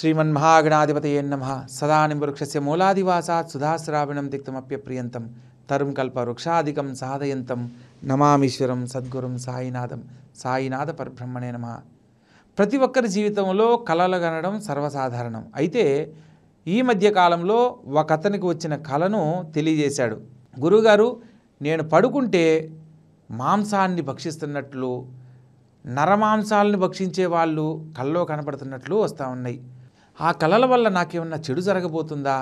श्रीमन्महागणाधिपतये नमः। सदानिवृक्षस्य मूलादिवासात् सुधाश्रावणं तिक्तमप्यप्रियन्तं तरुं कल्पवृक्षादिकं साधयन्तं నమామీశ్వరం సద్గురుం సాయినాథం సాయినాథ పరబ్రహ్మణే నమః. ప్రతి ఒక్కరి జీవితంలో కలలు కనడం సర్వసాధారణం. అయితే ఈ మధ్య కాలంలో ఒక అతనికి వచ్చిన కలను తెలియజేశాడు. గురుగారు, నేను పడుకుంటే మాంసాన్ని భక్షిస్తున్నట్లు, నరమాంసాలను భక్షించే వాళ్ళు కల్లో కనపడుతున్నట్లు వస్తూ ఉన్నాయి. ఆ కలల వల్ల నాకేమన్నా చెడు జరగబోతుందా,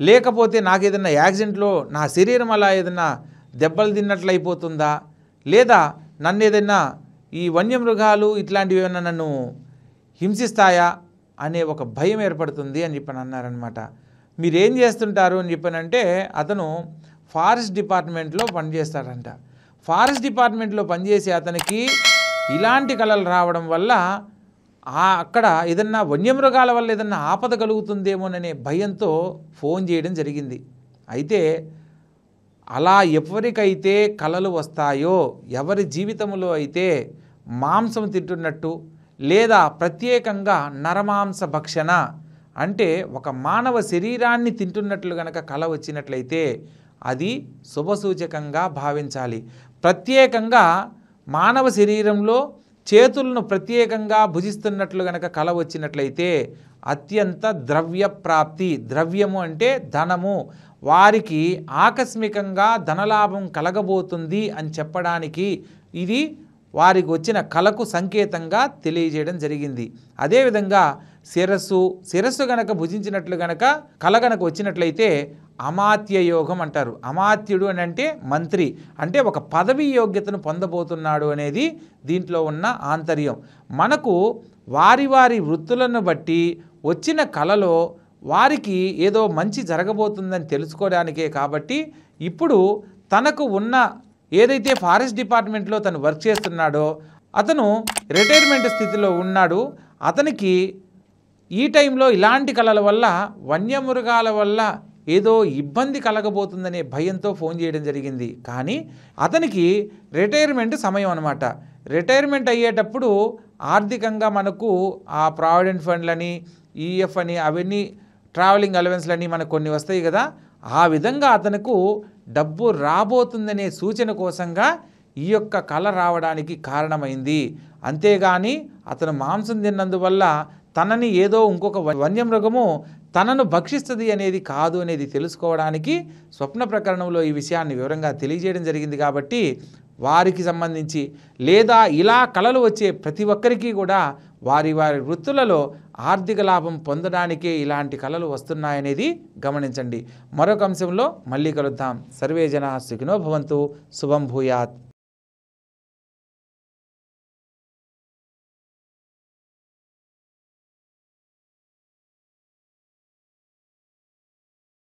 లేకపోతే నాకేదన్నా యాక్సిడెంట్లో నా శరీరం అలా ఏదన్నా దెబ్బలు తిన్నట్లు అయిపోతుందా, లేదా నన్ను ఏదైనా ఈ వన్యమృగాలు ఇట్లాంటివి ఏమైనా నన్ను హింసిస్తాయా అనే ఒక భయం ఏర్పడుతుంది అని చెప్పని అన్నారనమాట. మీరేం చేస్తుంటారు అని చెప్పానంటే, అతను ఫారెస్ట్ డిపార్ట్మెంట్లో పనిచేస్తాడంట. ఫారెస్ట్ డిపార్ట్మెంట్లో పనిచేసే అతనికి ఇలాంటి కలలు రావడం వల్ల అక్కడ ఏదన్నా వన్యమృగాల వల్ల ఏదన్నా ఆపద కలుగుతుందేమోననే భయంతో ఫోన్ చేయడం జరిగింది. అయితే అలా ఎవరికైతే కలలు వస్తాయో, ఎవరి జీవితంలో అయితే మాంసం తింటున్నట్టు లేదా ప్రత్యేకంగా నరమాంస భక్షణ అంటే ఒక మానవ శరీరాన్ని తింటున్నట్లు గనక కల వచ్చినట్లయితే అది శుభసూచకంగా భావించాలి. ప్రత్యేకంగా మానవ శరీరంలో చేతులను ప్రత్యేకంగా భుజిస్తున్నట్లు గనక కల వచ్చినట్లయితే అత్యంత ద్రవ్య ప్రాప్తి, ద్రవ్యము అంటే ధనము, వారికి ఆకస్మికంగా ధనలాభం కలగబోతుంది అని చెప్పడానికి ఇది వారికి వచ్చిన కలకు సంకేతంగా తెలియజేయడం జరిగింది. అదేవిధంగా శిరస్సు గనక భుజించినట్లు గనక కల గనక వచ్చినట్లయితే అమాత్య యోగం అంటారు. అమాత్యుడు అని అంటే మంత్రి, అంటే ఒక పదవీ యోగ్యతను పొందబోతున్నాడు అనేది దీంట్లో ఉన్న ఆంతర్యం. మనకు వారి వారి వృత్తులను బట్టి వచ్చిన కలలో వారికి ఏదో మంచి జరగబోతుందని తెలుసుకోవడానికే. కాబట్టి ఇప్పుడు తనకు ఉన్న ఏదైతే ఫారెస్ట్ డిపార్ట్మెంట్లో తను వర్క్ చేస్తున్నాడో అతను రిటైర్మెంట్ స్థితిలో ఉన్నాడు. అతనికి ఈ టైంలో ఇలాంటి కలల వల్ల వన్యమృగాల వల్ల ఏదో ఇబ్బంది కలగబోతుందనే భయంతో ఫోన్ చేయడం జరిగింది. కానీ అతనికి రిటైర్మెంట్ సమయం అన్నమాట. రిటైర్మెంట్ అయ్యేటప్పుడు ఆర్థికంగా మనకు ఆ ప్రావిడెంట్ ఫండ్లని, ఈఎఫ్ అని, అవన్నీ ట్రావెలింగ్ అలవెన్స్లని మనకు కొన్ని వస్తాయి కదా. ఆ విధంగా అతనుకు డబ్బు రాబోతుందనే సూచన కోసంగా ఈ యొక్క కళ రావడానికి కారణమైంది. అంతేగాని అతను మాంసం తిన్నందువల్ల తనని ఏదో ఇంకొక వన్యమృగము తనను భక్షిస్తుంది అనేది కాదు అనేది తెలుసుకోవడానికి స్వప్న ప్రకరణంలో ఈ విషయాన్ని వివరంగా తెలియజేయడం జరిగింది. కాబట్టి వారికి సంబంధించి లేదా ఇలా కళలు వచ్చే ప్రతి ఒక్కరికి కూడా వారి వారి వృత్తులలో ఆర్థిక లాభం పొందడానికే ఇలాంటి కళలు వస్తున్నాయనేది గమనించండి. మరొక అంశంలో మళ్ళీ కలుద్దాం. సర్వే జనా సుఖినో భవంతు. శుభం భూయాత్.